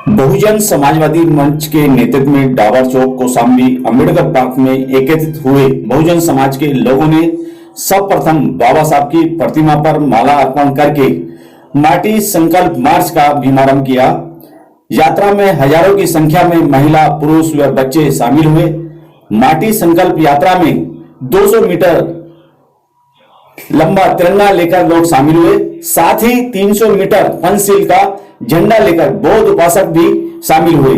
बहुजन समाजवादी मंच के नेतृत्व में डाबर चौक कौशाम्बी अम्बेडकर पार्क में एकत्रित हुए बहुजन समाज के लोगों ने सर्वप्रथम बाबा साहब की प्रतिमा पर माला अर्पण करके माटी संकल्प मार्च का शुभारंभ किया। यात्रा में हजारों की संख्या में महिला, पुरुष व बच्चे शामिल हुए। माटी संकल्प यात्रा में 200 मीटर लंबा तिरंगा लेकर लोग शामिल हुए। साथ ही 300 मीटर पंचशील का झंडा लेकर बौद्ध उपासक भी शामिल हुए।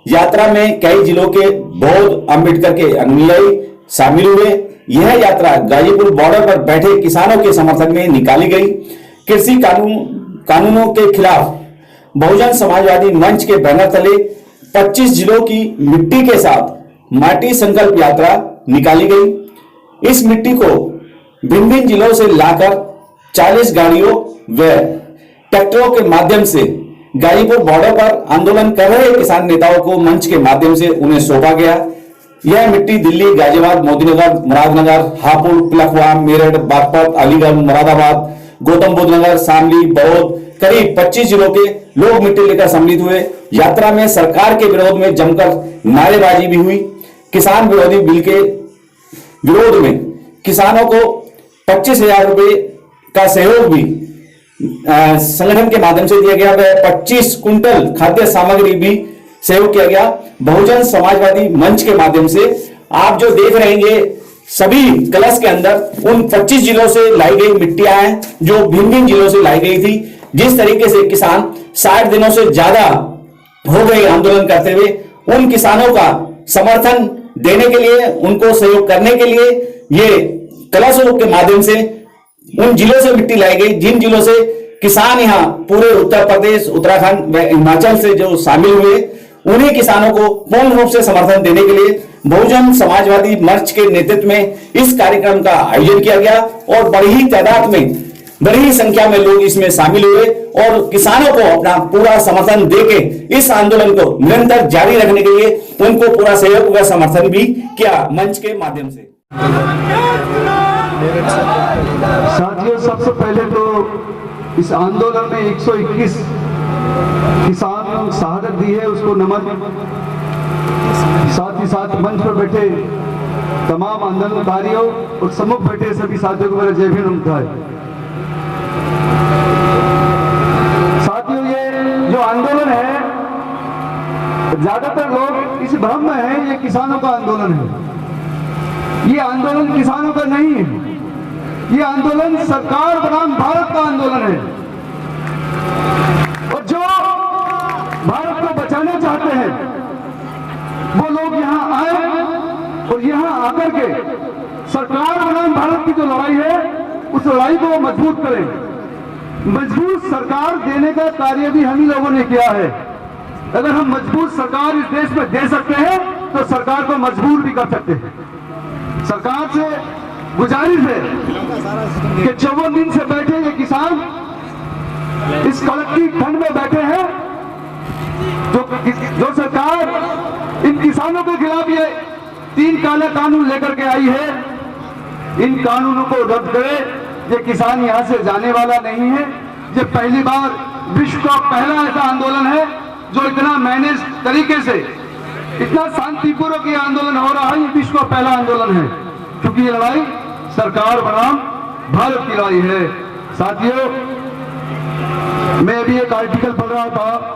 यात्रा में कई जिलों के बौद्ध अम्बेडकर के अनुयायी शामिल हुए। यह यात्रा गाजीपुर बॉर्डर पर बैठे किसानों के समर्थन में निकाली गई। कृषि कानूनों के खिलाफ बहुजन समाजवादी मंच के बैनर तले 25 जिलों की मिट्टी के साथ माटी संकल्प यात्रा निकाली गई। इस मिट्टी को भिन्न भिन्न जिलों से लाकर 40 गाड़ियों व ट्रैक्टरों के माध्यम से गाजीपुर बॉर्डर पर आंदोलन कर रहे किसान नेताओं को मंच के माध्यम से उन्हें सौंपा गया। यह मिट्टी दिल्ली, गाजियाबाद, मोदीनगर, मुरादनगर, हापुड़, पिलखवाड़ा, मेरठ, बागपत, अलीगढ़, मुरादाबाद, गौतम बुद्ध नगर, शामली, बौद्ध करीब 25 जिलों के लोग मिट्टी लेकर सम्मिलित हुए। यात्रा में सरकार के विरोध में जमकर नारेबाजी भी हुई। किसान विरोधी बिल के विरोध में किसानों को 25,000 रुपए का सहयोग भी संगठन के माध्यम से दिया गया। वह 25 कुंटल खाद्य सामग्री भी सहयोग किया गया। बहुजन समाजवादी मंच के माध्यम से आप जो देख रहे हैं ये सभी कलश के अंदर उन 25 जिलों से लाई गई मिट्टियां हैं जो भिन्न भिन्न जिलों से लाई गई थी। जिस तरीके से किसान 60 दिनों से ज्यादा हो गए आंदोलन करते हुए, उन किसानों का समर्थन देने के लिए, उनको सहयोग करने के लिए ये कलशों के माध्यम से उन जिलों से मिट्टी लाई गई जिन जिलों से किसान यहाँ पूरे उत्तर प्रदेश, उत्तराखंड व हिमाचल से जो शामिल हुए, उन्हीं किसानों को पूर्ण रूप से समर्थन देने के लिए बहुजन समाजवादी मंच के नेतृत्व में इस कार्यक्रम का आयोजन किया गया और बड़ी ही तादाद में, बड़ी ही संख्या में लोग इसमें शामिल हुए और किसानों को अपना पूरा समर्थन देके इस आंदोलन को निरंतर जारी रखने के लिए उनको पूरा सहयोग व समर्थन भी किया मंच के माध्यम से। साथियों, सबसे पहले तो इस आंदोलन में 121 किसान शहादत दी है, उसको नमन। साथ ही साथ मंच पर बैठे तमाम आंदोलनकारियों और सम्मुख बैठे सभी साथियों को मेरा जय भीम नमस्कार। साथियों, ये जो आंदोलन है, ज्यादातर लोग इस भ्रम में है ये किसानों का आंदोलन है। ये आंदोलन किसानों का नहीं है, ये आंदोलन सरकार बनाम भारत का आंदोलन है। और जो भारत को बचाना चाहते हैं वो लोग यहाँ आए और यहाँ आकर के सरकार बनाम भारत की जो लड़ाई है उस लड़ाई को मजबूत करें। मजबूत सरकार देने का कार्य भी हम ही लोगों ने किया है। अगर हम मजबूत सरकार इस देश में दे सकते हैं तो सरकार को मजबूर भी कर सकते हैं। सरकार से गुजारिश है कि 54 दिन से बैठे ये किसान इस कलेक्टिव ठंड में बैठे हैं। जो सरकार इन किसानों के खिलाफ ये 3 काला कानून लेकर के आई है, इन कानूनों को रद्द करे। ये किसान यहाँ से जाने वाला नहीं है। ये पहली बार विश्व का पहला ऐसा आंदोलन है जो इतना मैनेज तरीके से, इतना शांतिपूर्वक ये आंदोलन हो रहा है। ये विश्व का पहला आंदोलन है क्योंकि ये लड़ाई सरकार बनाम भारत की लड़ाई है। साथियों, मैं भी एक आर्टिकल पढ़ रहा था,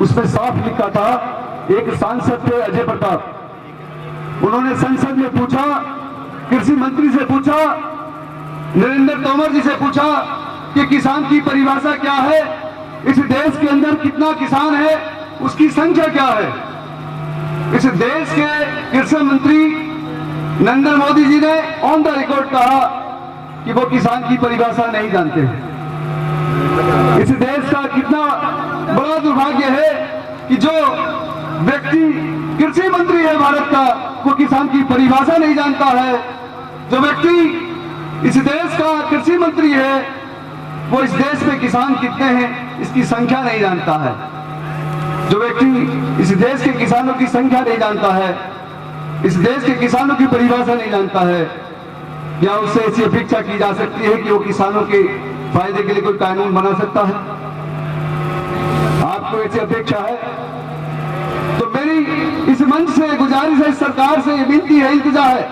उसमें साफ लिखा था, एक सांसद थे अजय प्रताप, उन्होंने संसद में पूछा, कृषि मंत्री से पूछा, नरेंद्र तोमर जी से पूछा कि किसान की परिभाषा क्या है, इस देश के अंदर कितना किसान है, उसकी संख्या क्या है। इस देश के कृषि मंत्री नरेंद्र मोदी जी ने ऑन द रिकॉर्ड कहा कि वो किसान की परिभाषा नहीं जानते। इस देश का कितना बड़ा दुर्भाग्य है कि जो व्यक्ति कृषि मंत्री है भारत का, वो किसान की परिभाषा नहीं जानता है। जो व्यक्ति इस देश का कृषि मंत्री है वो इस देश में किसान कितने हैं इसकी संख्या नहीं जानता है। जो व्यक्ति इस देश के किसानों की संख्या नहीं जानता है, इस देश के किसानों की परिभाषा नहीं जानता है, क्या उससे ऐसी अपेक्षा की जा सकती है कि वो किसानों के फायदे के लिए कोई कानून बना सकता है? आपको ऐसी अपेक्षा है। तो मेरी इस मंच से गुजारिश है, इस सरकार से ये विनती है, इल्तिजा है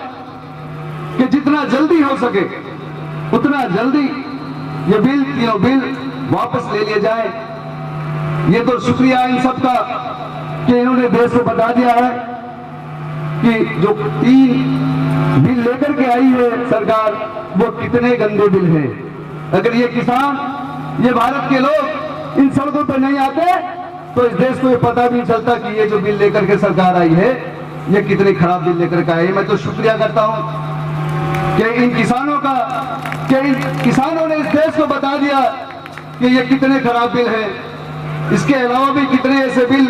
कि जितना जल्दी हो सके उतना जल्दी ये बिल, तीनों बिल वापस ले लिए जाए। ये तो शुक्रिया इन सब का कि इन्होंने देश को बता दिया है कि जो 3 बिल लेकर के आई है सरकार, वो कितने गंदे बिल हैं। अगर ये किसान, ये भारत के लोग इन सड़कों पर नहीं आते तो इस देश को ये पता भी नहीं चलता कि ये जो बिल लेकर के सरकार आई है ये कितने खराब बिल लेकर के आई है। मैं तो शुक्रिया करता हूं कि इन किसानों का, कि इन किसानों ने इस देश को बता दिया कि ये कितने खराब बिल है। इसके अलावा भी कितने ऐसे बिल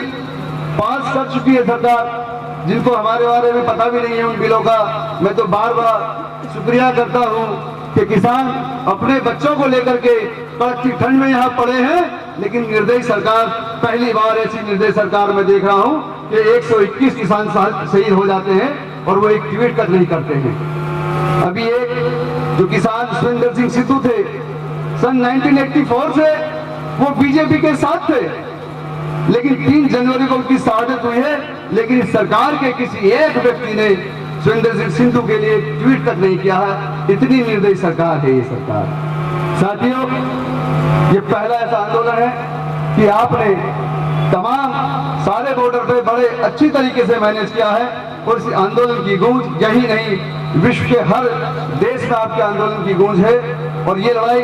पास कर चुकी है सरकार जिनको हमारे बारे में पता भी नहीं है उन बिलों का। मैं तो बार बार शुक्रिया करता हूं कि किसान अपने बच्चों को लेकर के कड़कती ठंड में यहाँ पड़े हैं, लेकिन निर्दयी सरकार, पहली बार ऐसी निर्दयी सरकार मैं देख रहा हूं कि 121 किसान शहीद हो जाते हैं और वो एक ट्वीट तक नहीं करते हैं। अभी एक जो किसान सुरेंद्र सिंह सिद्धू थे, सन 1984 से वो बीजेपी के साथ थे, लेकिन 3 जनवरी को उनकी शहादत हुई है, लेकिन इस सरकार के किसी एक व्यक्ति ने सुरेंद्र सिंह सिद्धू के लिए ट्वीट तक नहीं किया है। इतनी निर्दयी सरकार है ये सरकार। साथियों, ये पहला ऐसा आंदोलन है कि आपने तमाम सारे बॉर्डर पे बड़े अच्छी तरीके से मैनेज किया है और इस आंदोलन की गूंज यही नहीं, विश्व के हर देश में आपके आंदोलन की गूंज है। और ये लड़ाई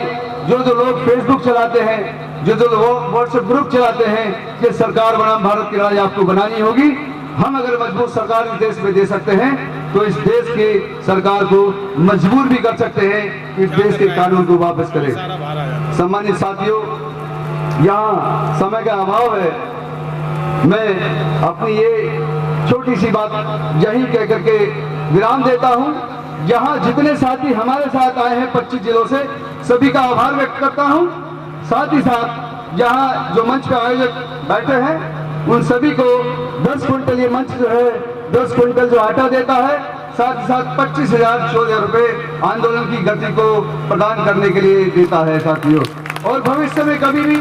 जो लोग फेसबुक चलाते हैं, जो लोग व्हाट्सएप ग्रुप चलाते हैं कि सरकार बनाम भारत की लड़ाई आपको बनानी होगी, हम अगर मजबूत सरकार इस देश में दे सकते हैं तो इस देश के सरकार को मजबूर भी कर सकते हैं कि इस देश के कानून को वापस करें। सम्मानित साथियों, यहाँ समय का अभाव है, मैं अपनी ये छोटी सी बात यही कह करके विराम देता हूँ। यहाँ जितने साथी हमारे साथ आए हैं 25 जिलों से, सभी का आभार व्यक्त करता हूँ। साथ ही साथ यहाँ जो मंच पे आयोजक बैठे हैं उन सभी को 10 क्विंटल, ये मंच जो है 10 क्विंटल जो आटा देता है, साथ ही साथ 25,000 रुपए आंदोलन की गति को प्रदान करने के लिए देता है साथियों। और भविष्य में कभी भी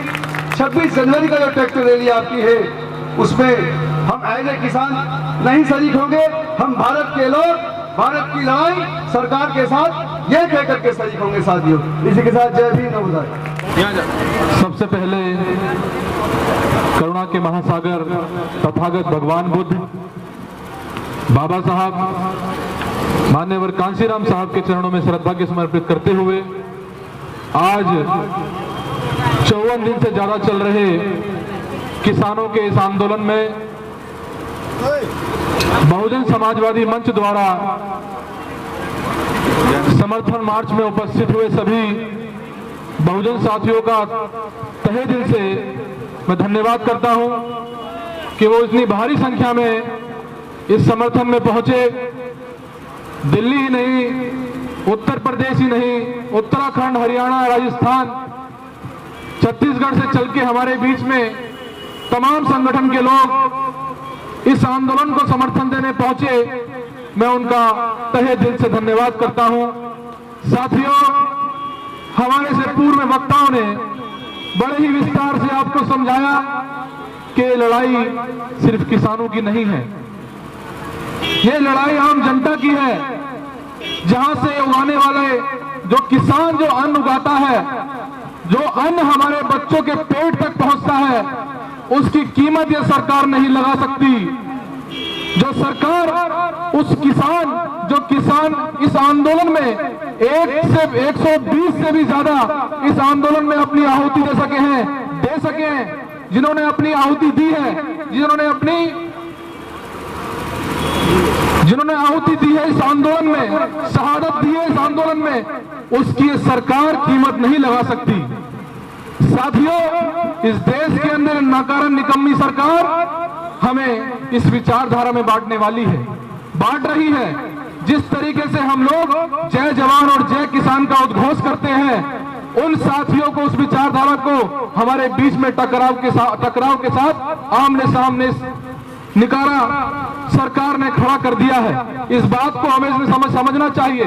26 जनवरी का जो ट्रैक्टर रैली आपकी है उसमें हम एज ए किसान नहीं शरीक होंगे। हम भारत के लोग, भारत की लड़ाई सरकार के साथ ये कह करके शरीक होंगे साथियों। इसी के साथ जय भीम, नमस्कार। सबसे पहले करुणा के महासागर तथागत भगवान बुद्ध बाबा साहब मान्यवर कांशीराम साहब के चरणों में श्रद्धा समर्पित करते हुए आज 54 दिन से ज्यादा चल रहे किसानों के इस आंदोलन में बहुजन समाजवादी मंच द्वारा समर्थन मार्च में उपस्थित हुए सभी बहुजन साथियों का तहे दिल से मैं धन्यवाद करता हूं कि वो इतनी भारी संख्या में इस समर्थन में पहुंचे। दिल्ली ही नहीं, उत्तर प्रदेश ही नहीं, उत्तराखंड, हरियाणा, राजस्थान, छत्तीसगढ़ से चल के हमारे बीच में तमाम संगठन के लोग इस आंदोलन को समर्थन देने पहुंचे। मैं उनका तहे दिल से धन्यवाद करता हूं। साथियों, हमारे से पूर्व वक्ताओं ने बड़े ही विस्तार से आपको समझाया कि लड़ाई सिर्फ किसानों की नहीं है, ये लड़ाई आम जनता की है। जहां से उगाने वाले जो किसान जो अन्न उगाता है, जो अन्न हमारे बच्चों के पेट तक पहुंचता है, उसकी कीमत ये सरकार नहीं लगा सकती। जो सरकार उस किसान, जो किसान इस आंदोलन में 120 से भी ज्यादा इस आंदोलन में अपनी आहुति दे सके हैं, जिन्होंने अपनी आहुति दी है, जिन्होंने आहुति दी है इस आंदोलन में, शहादत दी है इस आंदोलन में, उसकी सरकार कीमत नहीं लगा सकती। साथियों, इस देश के अंदर नाकारण निकम्मी सरकार हमें इस विचारधारा में बांटने वाली है, बांट रही है। जिस तरीके से हम लोग जय जवान और जय किसान का उद्घोष करते हैं, उन साथियों को, उस विचारधारा को हमारे बीच में टकराव के साथ आमने सामने निकारा सरकार ने खड़ा कर दिया है। इस बात को हमें समझना चाहिए।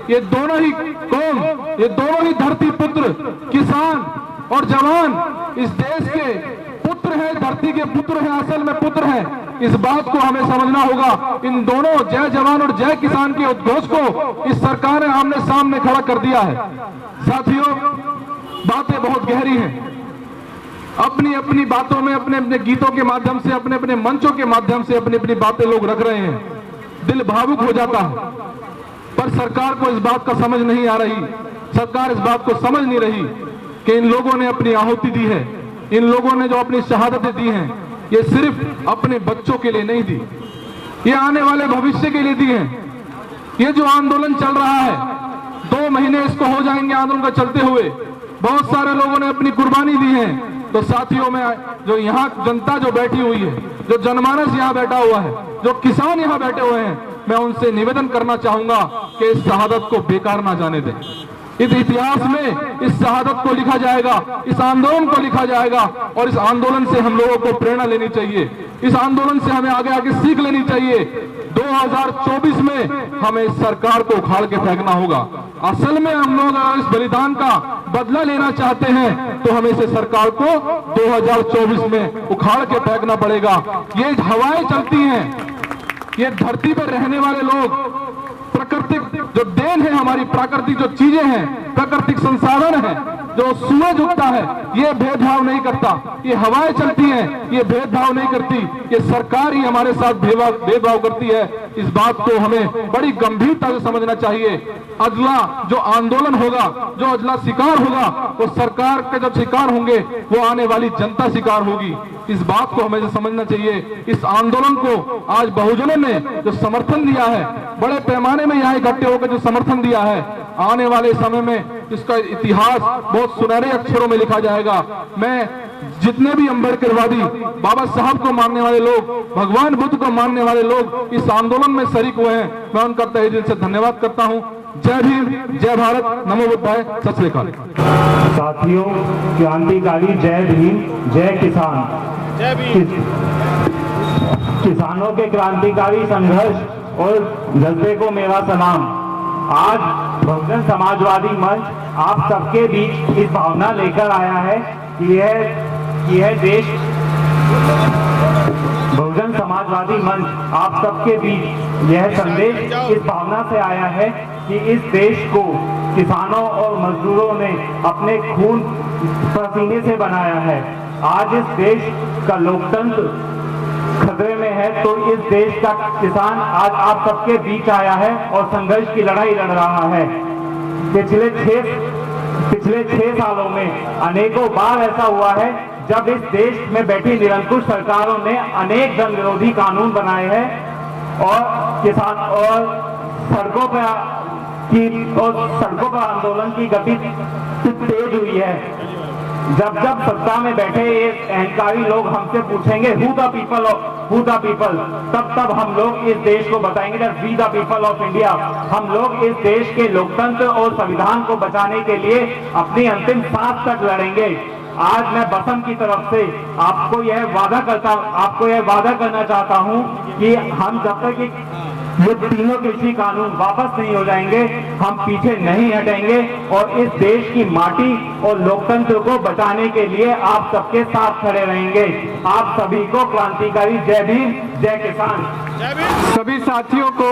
ये दोनों ही कौम, ये दोनों ही धरती पुत्र, किसान और जवान इस देश के पुत्र हैं, धरती के पुत्र हैं, असल में पुत्र हैं। इस बात को हमें समझना होगा। इन दोनों जय जवान और जय किसान के उद्घोष को इस सरकार ने आमने सामने खड़ा कर दिया है। साथियों, बातें बहुत गहरी हैं। अपनी अपनी बातों में, अपने अपने गीतों के माध्यम से, अपने अपने मंचों के माध्यम से अपनी अपनी बातें लोग रख रहे हैं। दिल भावुक हो जाता है, पर सरकार को इस बात का समझ नहीं आ रही। सरकार इस बात को समझ नहीं रही कि इन लोगों ने अपनी आहुति दी है, इन लोगों ने जो अपनी शहादतें दी हैं, ये सिर्फ अपने बच्चों के लिए नहीं दी, ये आने वाले भविष्य के लिए दी हैं। ये जो आंदोलन चल रहा है, 2 महीने इसको हो जाएंगे आंदोलन का चलते हुए, बहुत सारे लोगों ने अपनी कुर्बानी दी है। तो साथियों, में जो यहाँ जनता जो बैठी हुई है, जो जनमानस यहाँ बैठा हुआ है, जो किसान यहाँ बैठे हुए हैं, मैं उनसे निवेदन करना चाहूंगा कि इस शहादत को बेकार ना जाने दें। इस इतिहास में इस शहादत को लिखा जाएगा, इस आंदोलन को लिखा जाएगा, और इस आंदोलन से हम लोगों को प्रेरणा लेनी चाहिए। इस आंदोलन से हमें आगे आगे सीख लेनी चाहिए। 2024 में हमें सरकार को उखाड़ के फेंकना होगा। असल में हम लोग इस बलिदान का बदला लेना चाहते हैं तो हमें इसे सरकार को 2024 में उखाड़ के फेंकना पड़ेगा। ये हवाएं चलती हैं, ये धरती पर रहने वाले लोग, प्राकृतिक जो देन है, हमारी प्राकृतिक जो चीजें हैं, प्राकृतिक संसाधन है, जो सूरज उगता है, ये भेदभाव नहीं करता। ये हवाएं चलती हैं, ये भेदभाव नहीं करती। ये सरकार ही हमारे साथ भेदभाव करती है। इस बात को हमें बड़ी गंभीरता से समझना चाहिए। अगला जो आंदोलन होगा, जो अगला शिकार होगा, वो सरकार के जब शिकार होंगे, वो आने वाली जनता शिकार होगी। इस बात को हमें समझना चाहिए। इस आंदोलन को आज बहुजनों ने जो समर्थन दिया है, बड़े पैमाने में यहाँ इकट्ठे होकर जो समर्थन दिया है, आने वाले समय में इसका इतिहास बहुत सुनहरे अक्षरों में लिखा जाएगा। मैं जितने भी अम्बेडकरवादी, बाबा साहब को मानने वाले लोग, भगवान बुद्ध को मानने वाले लोग इस आंदोलन में शरीक हुए हैं, मैं उनका तहे दिल से धन्यवाद करता हूँ। जय भीम, जय भारत, नमो बुद्धाय, सत श्री अकाल। साथियों, क्रांतिकारी जय भीम, जय किसान। किसानों के क्रांतिकारी संघर्ष और जज्बे को मेरा सलाम। आज बहुजन समाजवादी मंच आप सबके बीच इस भावना लेकर आया है कि यह देश, बहुजन समाजवादी मंच आप सबके बीच यह संदेश इस भावना से आया है कि इस देश को किसानों और मजदूरों ने अपने खून पसीने से बनाया है। आज इस देश का लोकतंत्र खतरे में है, तो इस देश का किसान आज आप सबके बीच आया है और संघर्ष की लड़ाई लड़ रहा है। पिछले 6 सालों में अनेकों बार ऐसा हुआ है जब इस देश में बैठी निरंकुश सरकारों ने अनेक जन विरोधी कानून बनाए हैं और किसान और सड़कों पर आंदोलन की गति तेज हुई है। जब सत्ता में बैठे ये अहंकारी लोग हमसे पूछेंगे हु द पीपल, तब हम लोग इस देश को बताएंगे that we the people of India. हम लोग इस देश के लोकतंत्र और संविधान को बचाने के लिए अपनी अंतिम सांस तक लड़ेंगे। आज मैं बसंत की तरफ से आपको यह वादा करना चाहता हूं कि हम जब तक ये तीनों कृषि कानून वापस नहीं हो जाएंगे, हम पीछे नहीं हटेंगे और इस देश की माटी और लोकतंत्र को बचाने के लिए आप सबके साथ खड़े रहेंगे। आप सभी को क्रांतिकारी जय भीम, जय किसान। सभी साथियों को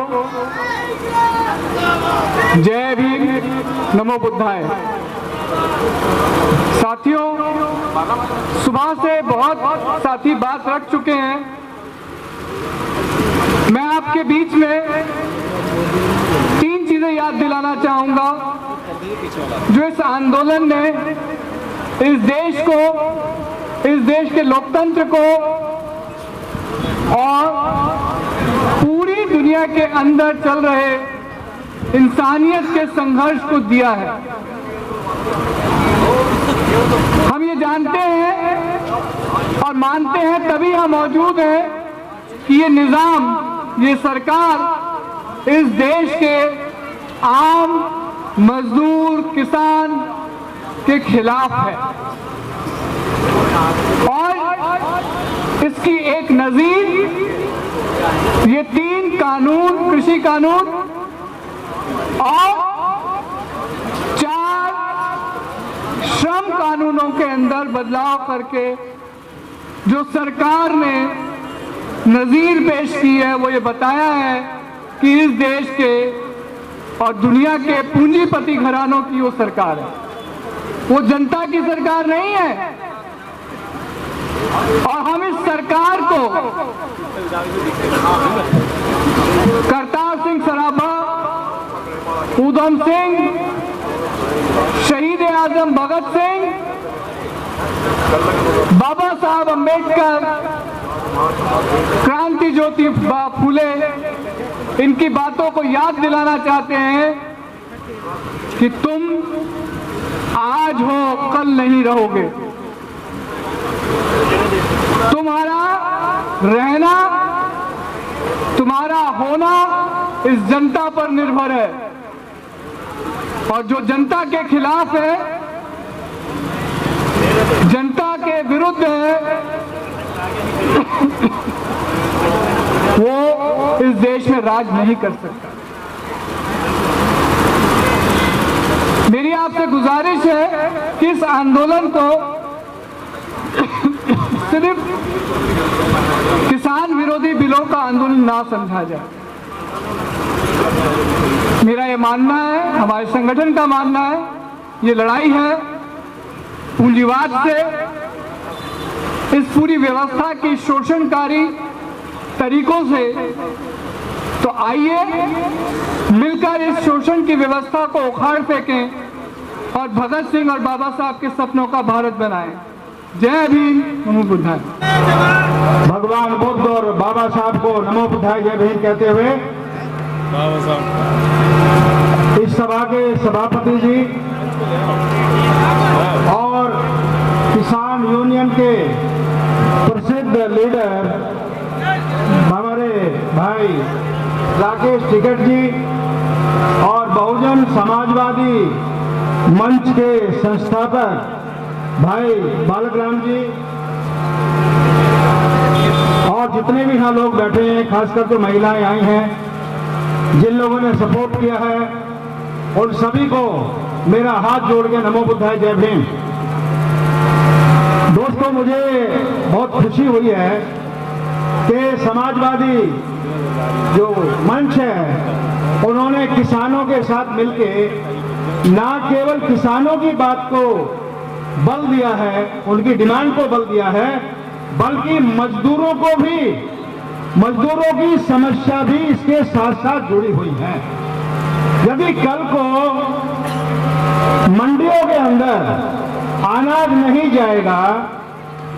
जय भीम, नमो बुद्धाय। साथियों, सुबह से बहुत साथी बात रख चुके हैं। मैं आपके बीच में 3 चीजें याद दिलाना चाहूंगा जो इस आंदोलन ने इस देश को, इस देश के लोकतंत्र को और पूरी दुनिया के अंदर चल रहे इंसानियत के संघर्ष को दिया है। हम ये जानते हैं और मानते हैं, तभी हम मौजूद हैं कि ये निजाम, ये सरकार इस देश के आम मजदूर किसान के खिलाफ है और इसकी एक नजीर ये 3 कानून, कृषि कानून और 4 श्रम कानूनों के अंदर बदलाव करके जो सरकार ने नज़ीर पेश की है वो ये बताया है कि इस देश के और दुनिया के पूंजीपति घरानों की वो सरकार है, वो जनता की सरकार नहीं है। और हम इस सरकार को करतार सिंह सराभा, ऊधम सिंह, शहीद आजम भगत सिंह, बाबा साहब अंबेडकर, क्रांति ज्योति फूले, इनकी बातों को याद दिलाना चाहते हैं कि तुम आज हो कल नहीं रहोगे। तुम्हारा रहना, तुम्हारा होना इस जनता पर निर्भर है, और जो जनता के खिलाफ है, जनता के विरुद्ध है, वो इस देश में राज नहीं कर सकता। मेरी आपसे गुजारिश है कि इस आंदोलन को सिर्फ किसान विरोधी बिलों का आंदोलन ना समझा जाए। मेरा ये मानना है, हमारे संगठन का मानना है, ये लड़ाई है पूंजीवाद से, इस पूरी व्यवस्था की शोषणकारी तरीकों से। तो आइए मिलकर इस शोषण की व्यवस्था को उखाड़ फेंकें और भगत सिंह और बाबा साहब के सपनों का भारत बनाएं। जय भीम, नमो बुद्धाय। भगवान बुद्ध और बाबा साहब को नमो बुद्धाय जय भीम कहते हुए इस सभा के सभापति जी और किसान यूनियन के प्रसिद्ध लीडर हमारे भाई राकेश टिकैत जी और बहुजन समाजवादी मंच के संस्थापक भाई बालक राम जी और जितने भी यहाँ लोग बैठे हैं, खासकर जो महिलाएं आई हैं, जिन लोगों ने सपोर्ट किया है, उन सभी को मेरा हाथ जोड़ के नमो बुद्धाय जय भीम। दोस्तों, मुझे बहुत खुशी हुई है कि समाजवादी जो मंच है उन्होंने किसानों के साथ मिलके ना केवल किसानों की बात को बल दिया है, उनकी डिमांड को बल दिया है, बल्कि मजदूरों को भी, मजदूरों की समस्या भी इसके साथ साथ जुड़ी हुई है। यदि कल को मंडियों के अंदर अनाज नहीं जाएगा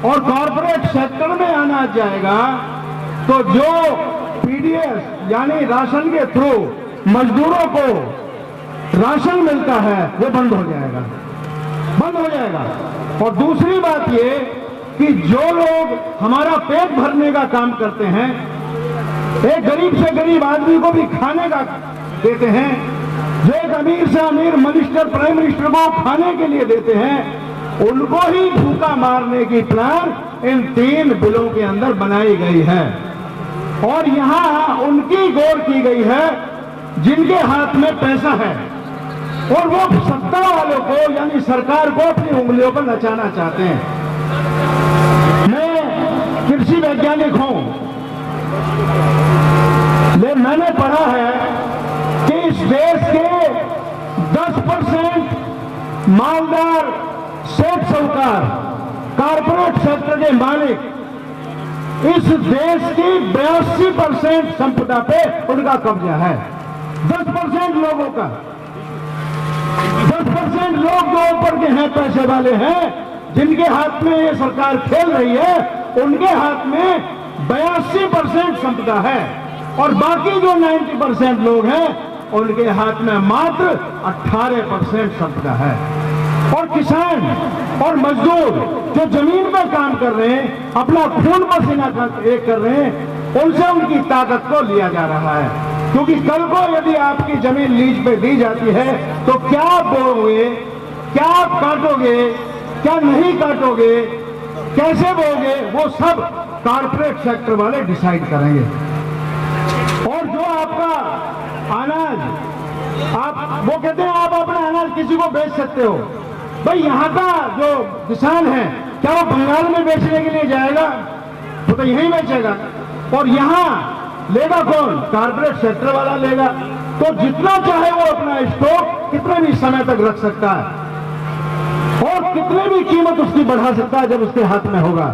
और कॉर्पोरेट सेक्टर में अनाज जाएगा तो जो पीडीएस यानी राशन के थ्रू मजदूरों को राशन मिलता है वो बंद हो जाएगा, बंद हो जाएगा। और दूसरी बात ये कि जो लोग हमारा पेट भरने का काम करते हैं, एक गरीब से गरीब आदमी को भी खाने का देते हैं, जो एक अमीर से अमीर मिनिस्टर, प्राइम मिनिस्टर को खाने के लिए देते हैं, उनको ही भूखा मारने की प्लान इन 3 बिलों के अंदर बनाई गई है। और यहां उनकी गौर की गई है जिनके हाथ में पैसा है और वो सत्ता वालों को यानी सरकार को अपनी उंगलियों पर नचाना चाहते हैं। मैं कृषि वैज्ञानिक हूं, लेकिन मैंने पढ़ा है कि इस देश के 10% मालदार सेठ साहूकार, कारपोरेट सेक्टर के मालिक, इस देश की 82% संपदा पे उनका कब्जा है। 10% लोगों का, 10% लोग जो ऊपर के हैं, पैसे वाले हैं, जिनके हाथ में ये सरकार खेल रही है, उनके हाथ में 82% संपदा है। और बाकी जो 90% लोग हैं उनके हाथ में मात्र 18% संपदा है। और किसान और मजदूर जो जमीन पर काम कर रहे हैं, अपना खून पसीना एक कर रहे हैं, उनसे उनकी ताकत को लिया जा रहा है। क्योंकि कल को यदि आपकी जमीन लीज पे दी जाती है तो क्या बोओगे, क्या आप काटोगे, क्या नहीं काटोगे, कैसे बोओगे, वो सब कारपोरेट सेक्टर वाले डिसाइड करेंगे। और जो आपका अनाज, आप वो कहते हैं आप अपना अनाज किसी को बेच सकते हो। भाई यहाँ का जो किसान है क्या वो बंगाल में बेचने के लिए जाएगा? वो तो यहीं बेचेगा। और यहाँ लेगा कौन? कारपोरेट सेक्टर वाला लेगा। तो जितना चाहे वो अपना स्टॉक कितने भी समय तक रख सकता है और कितने भी कीमत उसकी बढ़ा सकता है जब उसके हाथ में होगा।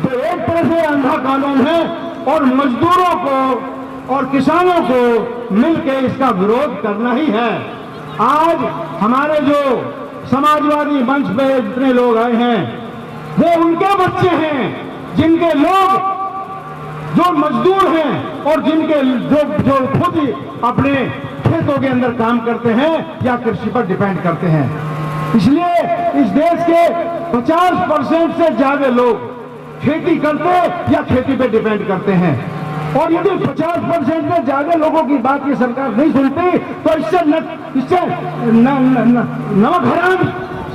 तो एक तरह से अंधा कानून है और मजदूरों को और किसानों को मिलकर इसका विरोध करना ही है। आज हमारे जो समाजवादी मंच पे जितने लोग आए हैं वो उनके बच्चे हैं जिनके लोग जो मजदूर हैं और जिनके जो खुद ही अपने खेतों के अंदर काम करते हैं या कृषि पर डिपेंड करते हैं। इसलिए इस देश के 50% से ज्यादा लोग खेती करते या खेती पे डिपेंड करते हैं। और यदि 50% से ज्यादा लोगों की बात ये सरकार नहीं सुनती तो इससे नमक हराम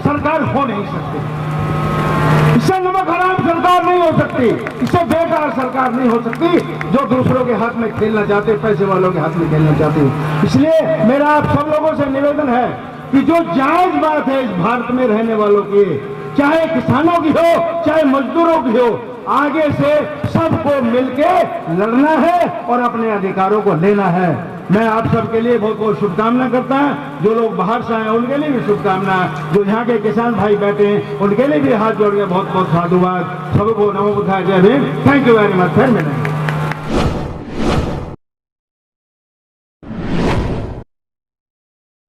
सरकार हो नहीं सकती। इससे नमक हराम सरकार नहीं हो सकती। इससे बेकार सरकार नहीं हो सकती जो दूसरों के हाथ में खेलना चाहते, पैसे वालों के हाथ में खेलना चाहते। इसलिए मेरा आप सब लोगों से निवेदन है कि जो जायज बात है इस भारत में रहने वालों की, चाहे किसानों की हो चाहे मजदूरों की हो, आगे से सबको मिलके लड़ना है और अपने अधिकारों को लेना है। मैं आप सबके लिए बहुत बहुत शुभकामना करता हूं। जो लोग बाहर से आए उनके लिए भी शुभकामनाएं। जो यहाँ के किसान भाई बैठे हैं उनके लिए भी हाथ जोड़ के बहुत बहुत साधुवाद। सबको नमो बुद्धाय, जय Bhim. Thank you very much. फिर मिलेंगे।